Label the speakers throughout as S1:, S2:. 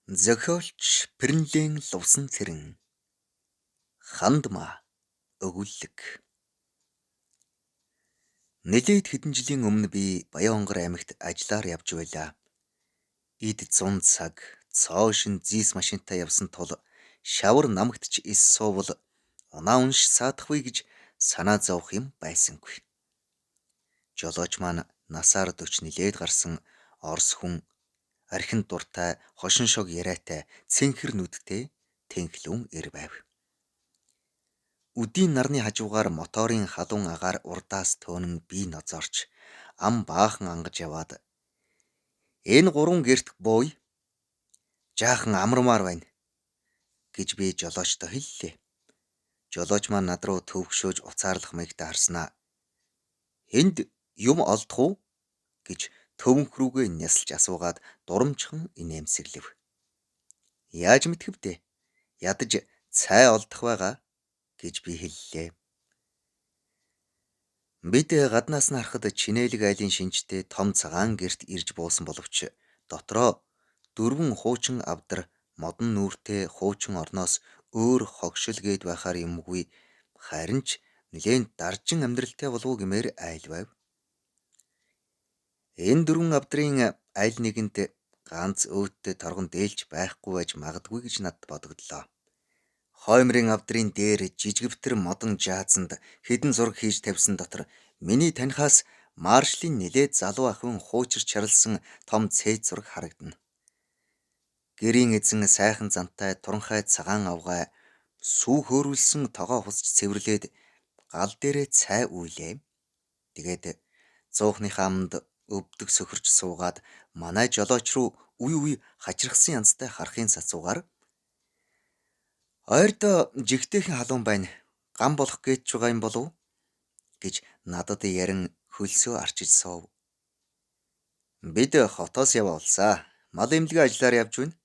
S1: Зохиолч Пэрнлэн лувсан цэрэн хандма өгүүлэг. Нэлээд хэдэн жилийн өмнө би Баянгор аймагт ажиллаар явж байлаа. Эд 100 цаг цоошин зис машинтай явсан тул шавар намагт ч ис суувал унаа унш саадахгүй гэж санаа зовох юм байсангүй. Жолооч маань насаар 40 нилээд гарсан орс хүн, архин дуртай, хошин шог яриатай, цэнхэр нүдтэй тэнхлүүн эр байв. Үдийн нарны хажуугаар моторын халуун агаар урдаас төөнөн би ноцоорч ам баахан ангаж яваад энэ гурван герт бууя жаахан амармаар байна гэж би жолоочтой хэллээ. Жолооч маань над руу төвөгшөөж уцаарлах маягтай харснаа. Энд юм олдох уу гэж төвөнх рүүгээ нясалж асуугаад дурамчхан инээмсэглэв. Яаж мэдхэв дээ? Ядаж цай олдох байгаа гэж би хэллээ. Бид гаднаас нь харахад Чинэлэг айлын шинжтэй том цагаан герт ирж буусан боловч дотроо дөрвөн хуучин авдар модон нүүртэй хуучин орноос өөр хогшил гээд байхаар юмгүй, харин ч нэлээд даржин амьдралтай болов уу гэмээр айл байв. Энэ дөрвөн авдрын аль нэгэнд ганц өөдтэй торгон дээлж байхгүй байж магадгүй гэж надад бодогдлоо. Хоймрын авдрын дээр жижигвтер модон жаазанд хідэн зураг хийж тавьсан дотор миний танихаас маршлын нилээд залуу ахын хуучирч чарлсан том цээд зураг харагдана. Гэрийн эзэн сайхан зантай туранхай цагаан авгай сүү хөөрүүлсэн тогоо хусч цэвэрлээд гал дээрээ цай үйлээ. Тэгээд зуухныхаа аманд өвдөг сөхөрч суугаад манай жолооч руу үе хачирхсан янзтай харахын цацуугаар ойрдо жигтэйхэн халуун байна. Гам болох гэж байгаа юм болов гэж надад ярин хөлсөө арчиж суув. Бид хотоос яваалсаа. Мал эмнэлгийн ажиллаар явж байна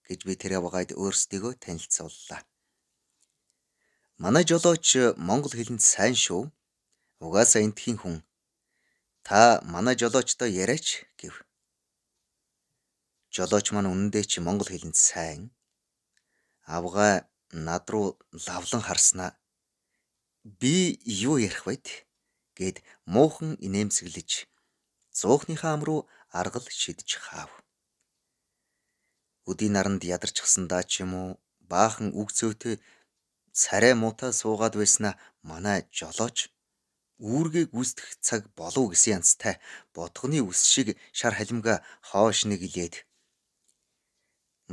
S1: гэж би тэр явгаад өөрсдийгөө танилцууллаа. Манай жолооч монгол хэлэнд сайн шүү. Угаасаа энтхийн хүн. Та манай жолоочтой яриач гэв. Жолооч маань үнэндээ ч монгол хэлэнд сайн. Авгай над руу лавлан харснаа. Би юу ярих вэ гэд муухан инээмсэглэж зуухныхаа ам руу аргал шидэж хаав. Өдийн наранд ядарчихсандаа ч юм уу баахан үг зөөтэй царай муутай суугаад байснаа манай жолооч үүргээ гүйцэтгэх цаг болов гэсэн янзтай ботгоны үс шиг шар халимга хоош нэг илээд.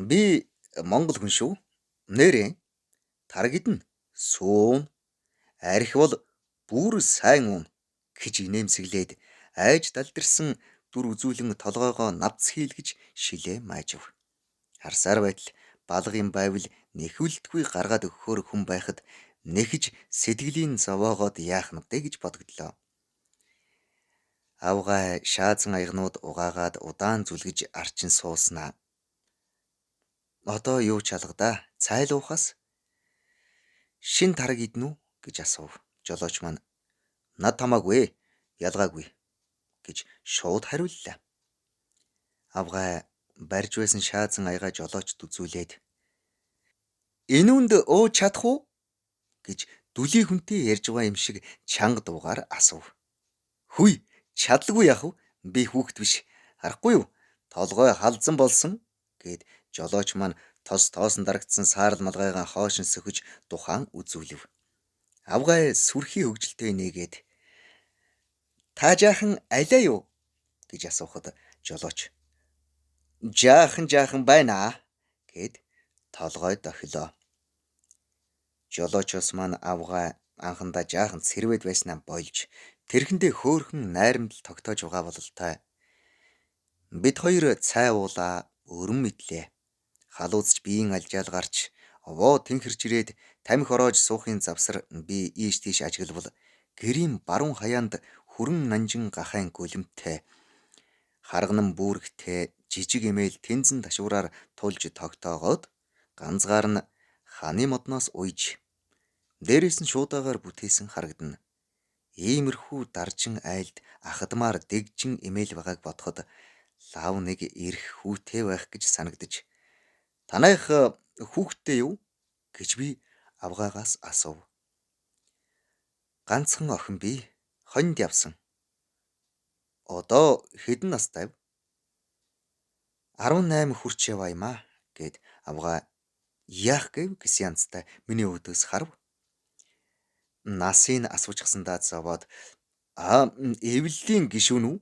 S1: Би монгол хүн шүү. Нэрээ таргидна суун арх бол бүр сайн уун гэж инээмсэглээд айж далдирсан дүр үзүүлэн толгойгоо навц хийлгэж шилээ маажив. Харсаар байтал балгын байвал нэхвэлтгүй гаргаад өгөхөөр хүн байхад нэхэж сэтгэлийн зовоогоод яах нь вэ гэж бодогдлоо. Авгай шаазан аягнууд угаагаад удаан зүлгэж арчин сууснаа. Одоо юу чалгадаа? Цай луухаас шин тараг иднэ үү гэж асуув. Жолооч маань над хамаагүй ялгаагүй гэж шууд хариуллаа. Авгай барьж байсан шаазан аяга жолоочд үзүүлээд энэ үнд ууж чадах уу гэж дүлий хүнтэй ярьж байгаа юм шиг чанга дуугаар асуув. Хүй чадлагүй яах вэ? Би хүүхэд биш. Харахгүй юу? Толгой халзан болсон гэд жолооч маань тоосон дарагдсан саарл малгайгаа хоошин сөхөж тухаан үзүүлв. Авгай сүрхий хөгжилтэй нээгээд та жаахан алиа юу гэж асуухад жолооч жаахан байна гэд толгой дохилоо. Жолоочос маань авгай анхандаа жаахан цэрвэд байснаа болж тэрхэндээ хөөхөн найрамдал тогтоож байгаа бололтой. Бид хоёр цай уулаа, өрөн мэдлээ. Халууцч биеийн алжаал гарч овоо тэнхэрч ирээд тамхи ороож суухын завсар би ийш тийш ажиглавал гэрийн баруун хаяанд хүрэн нанжин гахайн гөлөмтэй харганан бүүрэгтэй жижиг эмээл тэнзэн ташуураар тулж тогтоогоод ганцгаар нь ханы модноос уйж дээрээс нь шуудагаар бүтээсэн харагдана. Иймэрхүү даржин айлд ахадмаар дэгжин эмээл байгааг бодоход лав нэг ирэх хүүтэй байх гэж санагдаж Танайх хүүхдтэй юу гэж би авгаагаас асуув. Ганцхан охин би хоньд явсан. Одоо хэдэн настай вэ? 18 хүрч яваа юм аа гэд авгаа яах гэв гэсэн янзтай миний өөдөөс харав. Насыг асуучихсандаа зовоод эвлэлийн гишүүн үү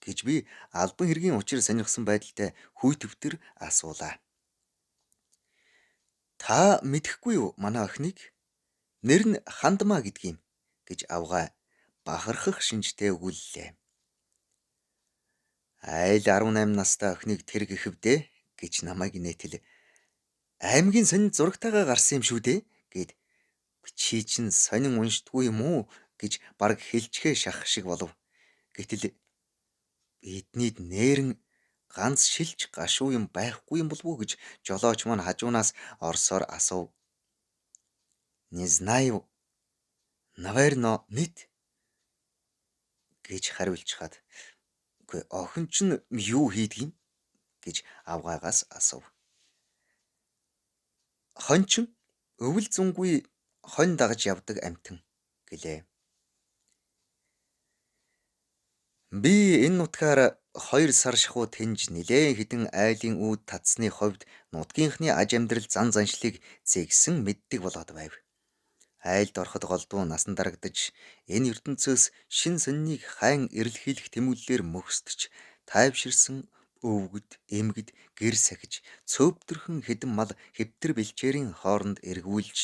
S1: гэж би албан хэргийн учир сонирхсан байдалтай хүй төвтөр асуулаа. Та мэдэхгүй юу манай охиныг? Нэр нь Хандмаа гэдэг юм гэж авгаа бахархах шинжтэй өгүүллээ. Айл 18 настай охиныг тэр гэхэвдээ гэж намайг нээтэл аймгийн сонин зурагтайгаа гарсан юм шүү дээ гэд чи чинь сонин уншдгүй юм уу гэж баг хэлчгээ шахах шиг болов. Гэтэл эднийд нээрэн ганц шилж гашуу юм байхгүй юм болов уу гэж жолооч маань хажуунаас орсоор асуув. Не знаю. Наверно, нет гэж хариулчихад үгүй охин чинь юу хийдэг юм гэж авгаагаас асуув. Хончин өвөл зунгүй хонь дагаж явдаг амьтан гэлээ. Би энэ нутгаар 2 сар шахуу тэнж нилээн хідэн айлын үүд татсны хувьд нутгийнхны аж амьдрал зан заншлыг зэгсэн мэддэг болоод байв. Айлд ороход голдуу насан дарагдаж энэ ертөнцөөс шин соннийг хайн эрэлхийлэх тэмүүллээр мөхсдөж тайвширсан өвгөд, эмгэд, гэр сахиж цөөвдөрхөн хэдэн мал хэвтэр бэлчээрийн хооронд эргүүлж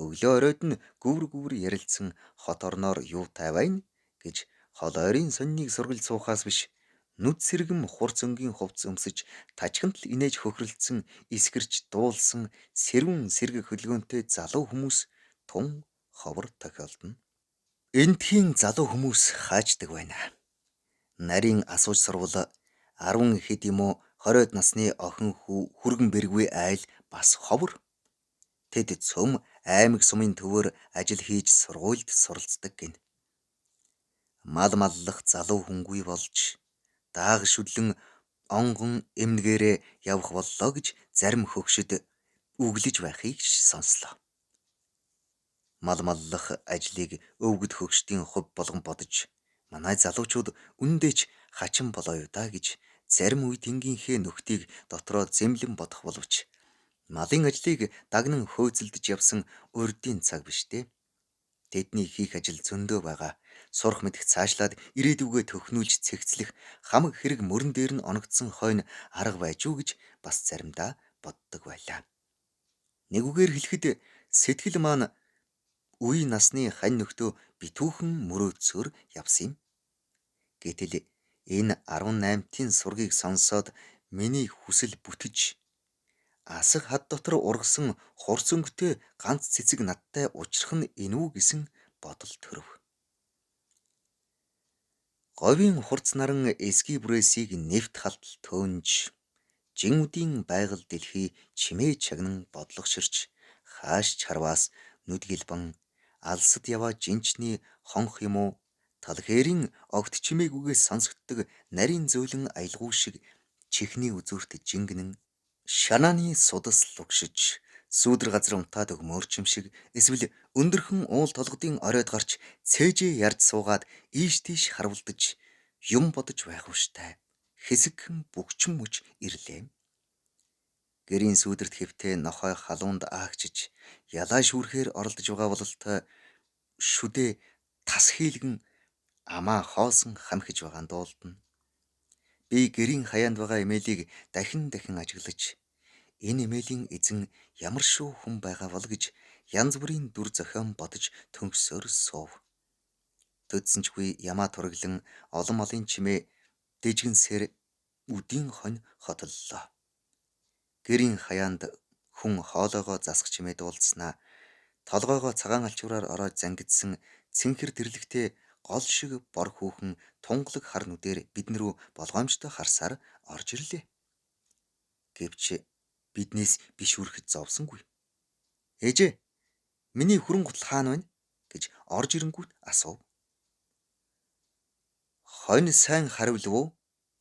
S1: өглөө оройд нь гүвэр ярилцсан хот орноор юу тайвайн гэж хол ойрын соннийг сургалж суухаас биш нүд сэргэм хурц өнгийн хувцс өмсөж тажханд л инээж хөхрөлдсөн эсгэрч дуулсан сэрүүн сэрэг хөлгөөнтэй залуу хүмүүс тун ховор тохиолдно. Энтхийн залуу хүмүүс хааждаг байна. Нарийн асууж сурвал 10 хэд юм уу 20-од насны охин хүү хүргэн бэргүй айл бас ховор. Тэд цөм аймаг сумын төвөөр ажил хийж сургуульд суралцдаг гин. Мал маллах залуу хүнгүй болж дааг шүдлэн онгон эмнэгээрээ явах боллоо гэж зарим хөгшөд үглэж байхыг сонслоо. Мал маллах ажлыг өвгөд хөгшдийн хувь болгон бодож манай залуучууд үнэндээч хачин болоо юу да гэж зарим үед тэнгийнхээ нөхдийг дотроо зэмлэн бодох боловч малын ажлыг дагнан хөөцөлдөж явсан урдийн цаг биш дээ. Тэдний хийх ажил зөндөө байгаа. Сурах мэдэх цаашлаад ирээдүгөө төхнүүлж цэгцлэх хамаг хэрэг мөрөн дээр нь оногдсон хойно арга байж юу гэж бас заримдаа боддог байлаа. Нэгүгээр хэлэхэд сэтгэл маань үе насны хань нөхдөө битүүхэн мөрөөдсөөр явсан юм. Гэтэл энэ 18-ийн сургийг сонсоод миний хүсэл бүтгэж асах хад дотор ургасан хурц өнгөтэй ганц цэцэг надтай учрах нь энүү гэсэн бодол төрөв. Говийн хурц наран эсгий бүрээсийг нэвт халтал төөнж жин үдийн байгаль дэлхий чимээ чагнан бодлогоширч хааш чарваас нүд гэлбан алсад яваа жинчний хонх юм уу талхээрийн огт чимээгүйгээс сонсогддог нарийн зөөлөн аялгуу шиг чихний үзүүрт жингэнэн шанааны судас лугшиж сүүдэр газар унтаад өгмөөрчим шиг эсвэл өндөрхөн уул толгодын оройд гарч цээжээ ярьж суугаад ийш тийш харвалдаж юм бодож байх вштай хэсэгхэн бөгчм мөч ирлээ. Гэрийн сүүдэрт хэвтээ нохой халуунд аагчиж ялаа шүүрхээр оролдож байгаа бололтой шүдээ тас хийлгэн амаа хоосон хамхиж байгаа дуулдна. Би гэрийн хаяанд байгаа эмээлийг дахин ажиглаж энэ эмээлийн эзэн ямар шүү хүн байгаа бол гэж янз бүрийн дүр зохион бодож төгсөөр суув. Төдсөнчгүй ямаа тураглан олон малын чимээ дэжгэнсээр үдийн хонь хотоллоо. Гэрийн хаяанд хүн хоолойгоо засах чимээ дуулдснаа толгойгоо цагаан алчуураар ороод зангидсан цэнхэр тэрлэгтэй гол шиг бор хүүхэн тунгалаг хар нүдээр бидэн рүү болгоомжтой харсаар орж ирлээ. Гэвч биднээс бишүүрэхэд зовсонгүй. Ээжээ, миний хүрэн гутал хаана байна гэж орж ирэнгүүт асуув. Хонь сайн хариулв уу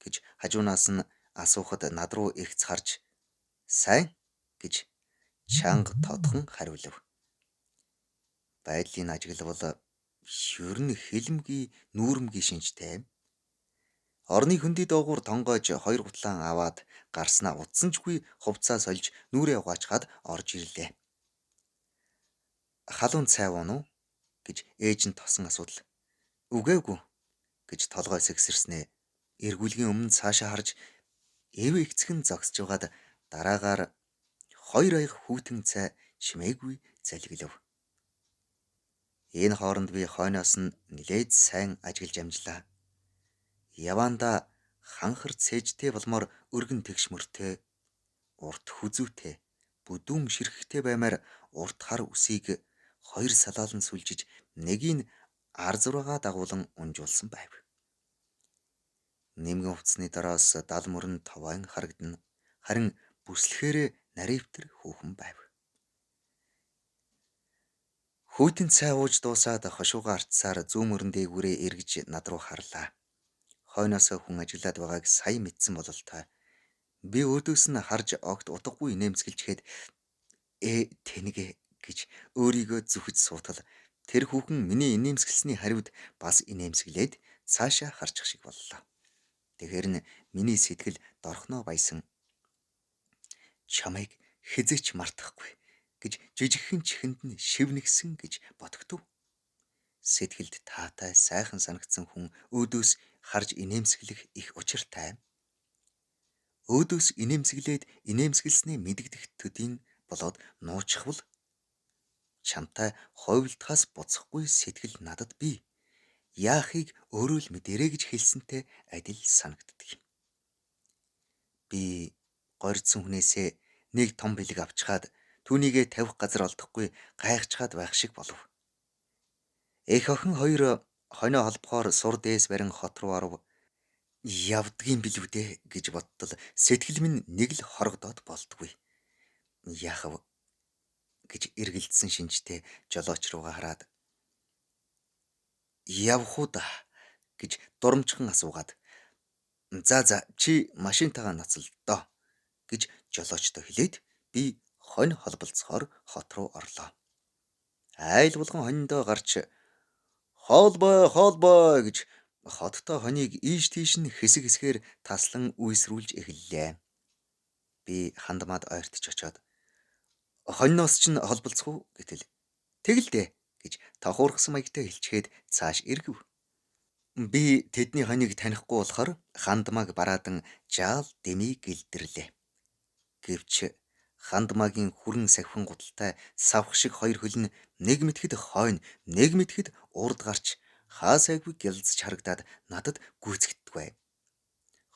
S1: гэж хажуунаас нь асуухад над руу ихц харж сайн гэж чанга тодхон хариулав. Байдлын ажиглал бол ер нь хэлэмгийн нүүрмгийн шинжтэй. Орны хөндөд доогуур тонгоож хоёр гутлаан аваад гарснаа утсанчгүй хувцас сольж нүрээ угаачгаад орж ирлээ. Халуун цай уу нү гэж ээж нь тосон асуудал. Үгээгүй гэж толгой сэгсэрснээ эргүүлгийн өмнө цаашаа харж эв игцхэн зогсож байгаад дараагаар хоёр аяг хүүтэн цай чимээгүй залгилав. Энэ хооронд би хойноос нь нилээд сайн ажиглаж амжлаа. Яванда ханхар цээжтэй болмоор өргөн тэгш мөртэй, урт хүзүүтэй, бүдүүн ширхэгтэй баймаар урт хар үсийг хоёр салаалан сүлжиж нэгийг ар зураагаа дагуулan унжуулсан байв. Нэмгэн хувцсны дараас дал мөрөн товайн харагдана. Харин бүслэхээрээ наривтэр хүүхэн байв. Хүүтэн цай ууж дуусаад хошуугаа арцсаар зүүн мөрөн дээгүүрээ эргэж над руу харлаа. Хойноос хүн ажиглаад байгааг сая мэдсэн бололтой. Би өөдөөс нь харж огт утгагүй инээмсэглжгээд тэнэгэ гэж өөрийгөө зүхэж суутал тэр хүүхэн миний инээмсэглсэний хариуд бас инээмсэглээд цаашаа харчих шиг боллоо. Тэгэхээр нь миний сэтгэл дорхноо баясан. Чамайг хизээч мартахгүй гэж жижигхэн чихэнд нь шивнэгсэн гэж бодогдов. Сэтгэлд таатай сайхан санагдсан хүн өөдөөс харж инээмсэглэх их учиртай. Өөдөөс инээмсэглээд инээмсэглснээ мэдэгдэх төдийн болоод нуучхвал чамтай хойвлтахаас буцахгүй сэтгэл надад бий. Яахыг өөрөө л мэдэрэй гэж хэлсэнтэй адил санагддаг юм. Би горьдсон хүнээсээ нэг том бэлэг авчгаад түүнийгээ тавих газар олдохгүй гайхчаад байх шиг болов. Эх охин хоёр хоноо холбохоор сур дээс барин хот руу оров. Явдгийн билүү дээ гэж бодтол сэтгэл минь нэг л хорогдоод болдгүй. Яахав гэж эргэлдсэн шинжтэй жолооч руугаа хараад явах уу да гэж дурамчхан асуугаад за чи машинтайгаа ноцол доо гэж жолоочтой хэлээд би хонь холболцохоор хот руу орлоо. Айл булган хониндоо гарч хоолбой гэж хоттой хонийг ийш тийш нь хэсэг хэсгээр таслан үйсрүүлж эхэллээ. Би хандмаад ойртож очоод хоньноос ч нь холболцох уу гэтэл тэгэлдэ гэж тохуурхсан маягтай хэлчихэд цааш эргэв. Би тэдний хонийг танихгүй болохоор хандмааг бараадан жаал дэмий гэлдэрлээ. Гэвч хандмаагийн хүрэн сахин гуталтай савх шиг хоёр хөл нь нэг мэтгэд хойно, нэг мэтгэд урд гарч хаасайгүй гялзж харагдаад надад гүйцэгддэггүй.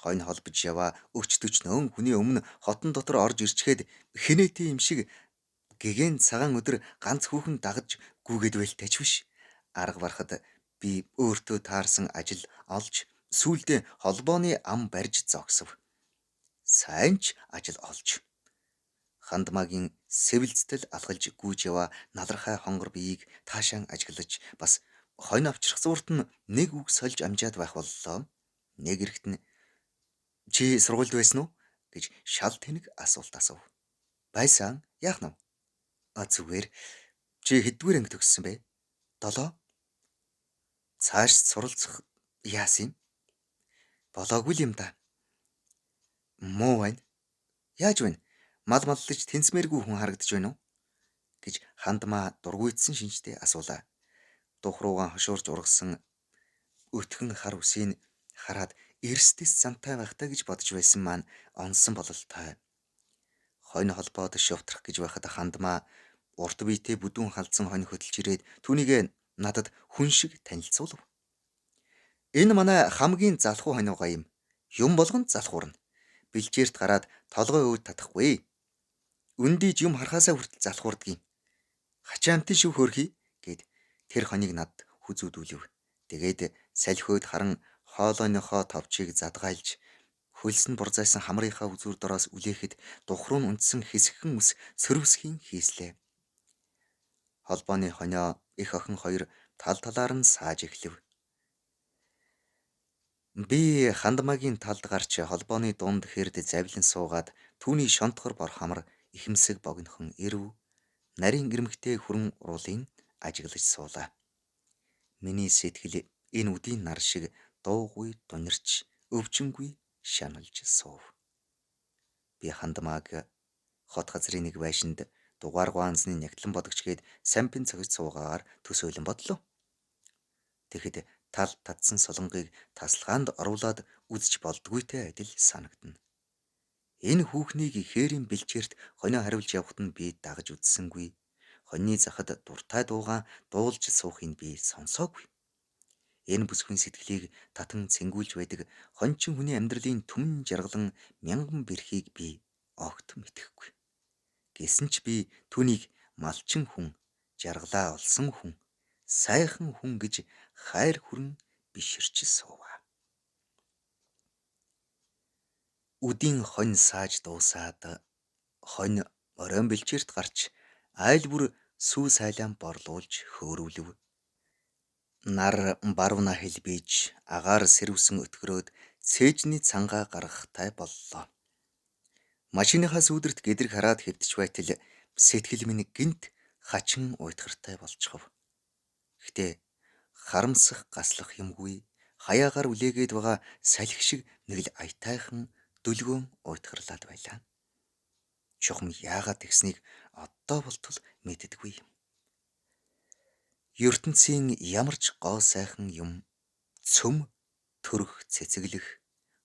S1: Хойно холбож яваа өчтөч нөн хүний өмнө хотон дотор орж ирчгээд хинээтэй юм шиг гэгэн цагаан өдөр ганц хүүхэн дагаж гүгээд байлтайч биш. Арга барахад би өөртөө таарсан ажил олж сүүлдээ холбооны ам барьж зогсов. Сайн ч ажил олж. Хандмаагийн сэвэлцтэл алхалж гүйж яваа налархай хонгор биеийг таашаан ажиглаж бас хойно авчрах зуурт нь нэг үг сольж амжаад байх боллоо. Нэг эрэхт нь чи сургуульд байсан уу гэж шал тэнэг асуулт асуув. Байсан. Яах нь? Зүгээр. Чи хэддүгээр анги төгссөн бэ? 7. Цааш суралцах яасан юм? Болоогүй юм да. Муу байна. Яаж байна? Мал маллаж тэнцмээргүй хүн харагдаж байна уу? Гэж хандмаа дургуйтсан шинжтэй асуулаа. Дух руугаан хошуурж ургасан өтгөн хар үсийг хараад эрсдэс замтай байхтаа гэж бодож байсан маань онсон бололтой. Хонь холбоод шувтрах гэж байхад хандмаа урт биетэй бүдүүн халдсан хонь хөдөлж ирээд түүнийг надад хүн шиг танилцуулав. Энэ манай хамгийн залхуу хоньугаа юм. Юм болгонд залхуурна. Бэлчээрт гараад толгой өвд татахгүй. Үндийж юм харахаасаа хүртэл залхуурдгийн. Хачаамтын шив хөрхий гэд тэр хонийг над хүзүүдүүлв. Тэгээд салхиуд харан хоолойнохоо товчийг задгайлж хөлс нь бурзайсан хамрынхаа үзүүр дороос үлээхэд духруу нь унтсан хэсэгхэн ус сөрвсхийн хийслээ. Холбооны хонио эх охин хоёр тал талаар нь сааж эхлэв. Би хандмаагийн талд гарч холбооны дунд хэрд завилан суугаад түүний шонтгор бор хамар ихэмсэг богинохон ирв нарийн ирмэгтэй хүрэн уруулын ажиглаж суулаа. Миний сэтгэл энэ үдийн нар шиг дуугүй дунирч өвчнгүй шаналж суув. Би хандмааг хот газрын нэг байшинд дугаар гуанзны нягтлан бодогчгээд сампин цогж суугаар төсөөлөн бодлоо. Тэгэхэд тал татсан солонгыг таслахаанд оруулаад үзэж болдгүйтэй адил санагдана. Энэ хүүхнийг хээрийн бэлчээрт хонио хариулж явахад нь би дагаж үзсэнгүй. Хоньны захад дуртай дуугаан дуулж суухыг би сонсоогүй. Энэ бүсгүй сэтгэлийг татан цэнгүүлж байдаг хончин хүний амьдралын түмэн жаргалан мянган бэрхийг би огт мэдэхгүй. Гэсэн ч би түүнийг малчин хүн, жаргалаа олсон хүн, сайхан хүн гэж хайр хүрэн биширч суув. Үдийн хонь сааж дуусаад хонь оройн бэлчээрт гарч айл бүр сүү сайлаан борлуулж хөөрүүлв. Нар баруна хэлбиж агаар сэрвсэн өтгөрөөд цээжний цангаа гаргахтай боллоо. Машиныхаа сүүдэрт гэдрэг хараад хэвтэж байтал сэтгэл минь гинт хачин уйтгартай болчихов. Гэтэ харамсах гаслах юмгүй хаяагаар үлээгээд байгаа салхи шиг нэг л аятайхан дүлгөөн уйтгарлаад байлаа. Чухам яагаад тэгснийг одоо болтол мэддэггүй юм. ертөнцийн ямар ч гоо сайхан юм цөм төрөх цэцэглэх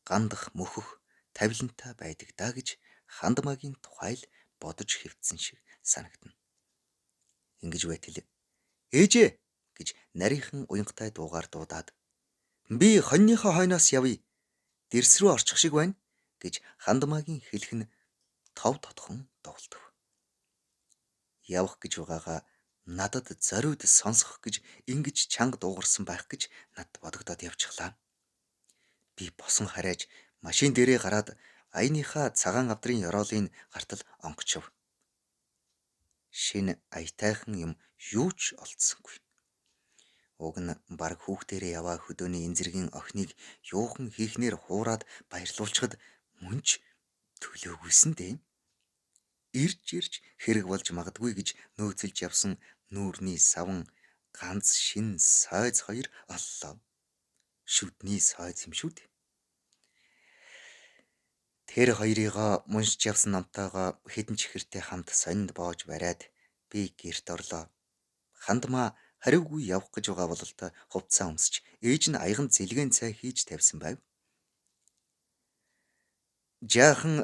S1: гандах мөхөх тавилантай байдаг даа гэж хандмаагийн тухай л бодож хэвтсэн шиг санагдана. Ингэж байтал ээжээ гэж нарийнхан уянгатай дуугаар дуудаад би хоньныхоо хойноос явъя. Дэрс рүү орчих шиг байна гэж хандмаагийн хэлэх нь тов тодхон дуулдав. Явах гэж байгаагаа надад зориуд сонсгох гэж ингэж чанга дуугарсан байх гэж над бодогдоод явчихлаа. Би босон харайж машин дээрээ гараад аяныхаа цагаан авдрын ёроолын гартал онгочов. Шинэ аятайхан юм юу ч олдсонгүй. Уг нь баг хүүхдэрээ яваа хөдөөний энзэргийн охиныг юухан хийхнэр хуураад баярлуулчихад мөнч төлөөгүйсэн дээ. Ирж хэрэг болж магадгүй гэж нөөцөлж явсан нүүрний саван ганц шин сойз хоёр оллоо. Шүдний сойз юм шүү дээ. Тэр хоёрыгоо муншиж явсан номтойгоо хэдэн чихэртэй хамт сонинд боож бариад би гэрт орлоо. Хандмаа хариугүй явах гэж байгаа бололтой хувцас өмсч ээж нь аяган зэлгэн цай хийж тавьсан байв. Жаахан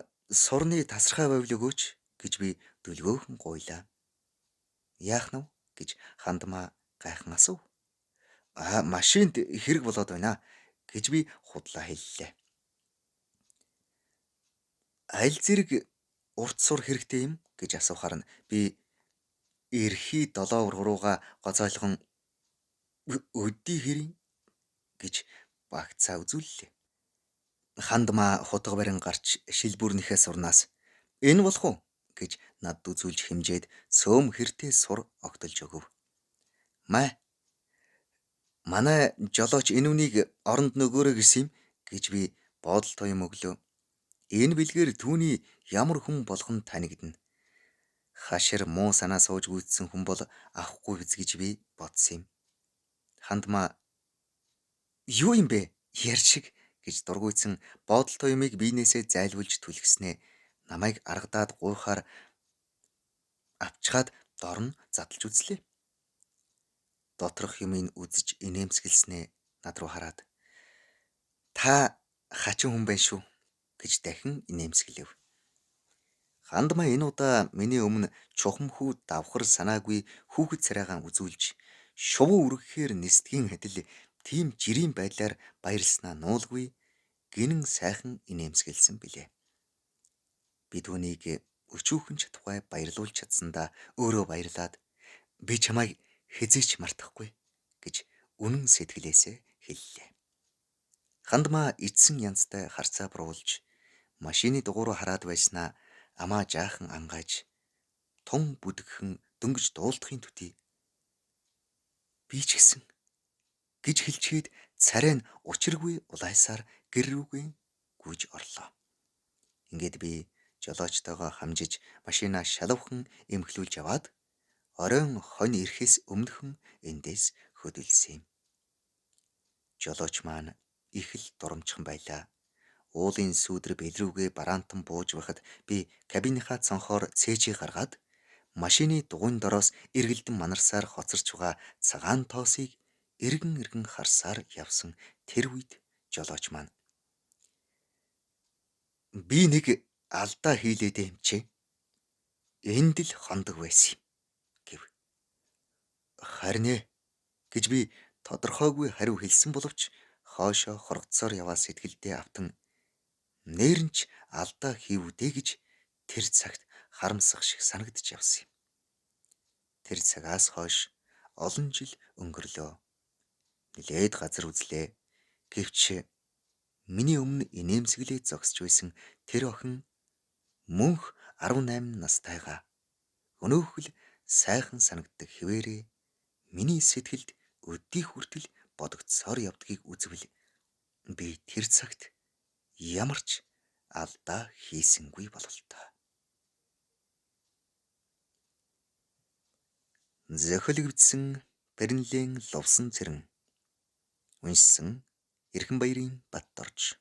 S1: сурны тасархай байвал өгөөч гэж би дүлгөөхөн гуйлаа. Яах нь вэ гэж хандмаа гайхан асуув. Машинд хэрэг болоод байна гэж би худлаа хэллээ. Аль зэрэг урт сур хэрэгтэй юм гэж асуухаар нь би эрхий 7 ургуугаа гоцойлгон өдий хэрийн гэж багцаа үзүүллээ. Хандмаа хутга барин гарч шилбүрнийхээ сурнаас энэ болох уу гэж надд үзүүлж хэмжээд цөөм хэртэй сур огтолж өгөв. Манай жолооч энэ үнийг оронд нөгөөрэй гэсэн юм гэж би бодол туян өглөө. Энэ бэлгээр түүний ямар хүн болох нь танигдана. Хашир муу санаа сууж гүйцсэн хүн бол авахгүй биз гэж би бодсон юм. Хандмаа юу юм бэ? Яр шиг гэж дургуйсан бодол туямыг биенээсээ зайлуулж түлхснээ намайг аргадаад гуйхаар авчгаад дорн задлж үзлээ. Доторх юмыг үзэж инээмсэглснээ над руу хараад та хачин хүн байна шүү гэж дахин инээмсэглэв. Хандмаа энэ удаа миний өмнө чухам хүү давхар санаагүй хүүхэд царайгаан үзүүлж шувуу үргэхээр нэстгийн адил тийм жирийн байдлаар баярлснаа нуулгүй гинэн сайхан инээмсэглсэн билээ. Би түүнийг өчүүхэн чадахгүй баярлуулж чадсандаа өөрөө баярлаад би чамайг хэзээч мартахгүй гэж үнэн сэтгэлээсээ хэллээ. Хандмаа эцсэн янзтай харцаа буруулж машины дугуйруу хараад байснаа амаа жаахан ангаж тун бүдгхэн дөнгөж дуулдахын төдий би ч гэсэн гэж хэлчихэд царай нь учиргүй улайсаар гэр рүүгээ гүйж орлоо. Ингээд би Жолоочтойгоо хамжиж машинаа шалавхан эмхлүүлж яваад оройн хонь ирэхээс өмнөхөн эндээс хөдөлсөн юм. Жолооч маань их л дурамчхан байлаа. Уулын сүүдэр бэлрүүгээ бараантан бууж байхад би кабиныхаа цонхоор цээжийг гаргаад машины дугуйн дороос эргэлдэн манарсаар хоцорч байгаа цагаан тоосыг эргэн эргэн харсаар явсан тэр үед жолооч маань би нэг алдаа хийлээд юм чи. Энд л хондог байсан юм гэв. Харин ээ гэж би тодорхойгүй хариу хэлсэн боловч хоошоо хоргоцоор яваа сэтгэлдээ автан нээрнч алдаа хийвүдээ гэж тэр цагт харамсах шиг санагдаж явсан юм. Тэр цагаас хойш олон жил өнгөрлөө. Нилээд газар үзлээ. Гэвч миний өмнө инээмсэглээ зогсож байсан тэр охин мөнх 18 настайгаа өнөөхөл сайхан санагддаг хിവэрээ миний сэтгэлд өдий хүртэл бодогдсоор явдгийг үзвэл би тэр цагт ямар ч алдаа хийсэнгүй бололтой. Зохиолөгдсөн Бернлен Ловсон цэрэн. Уншсан Эрхэнбаярын Батторж.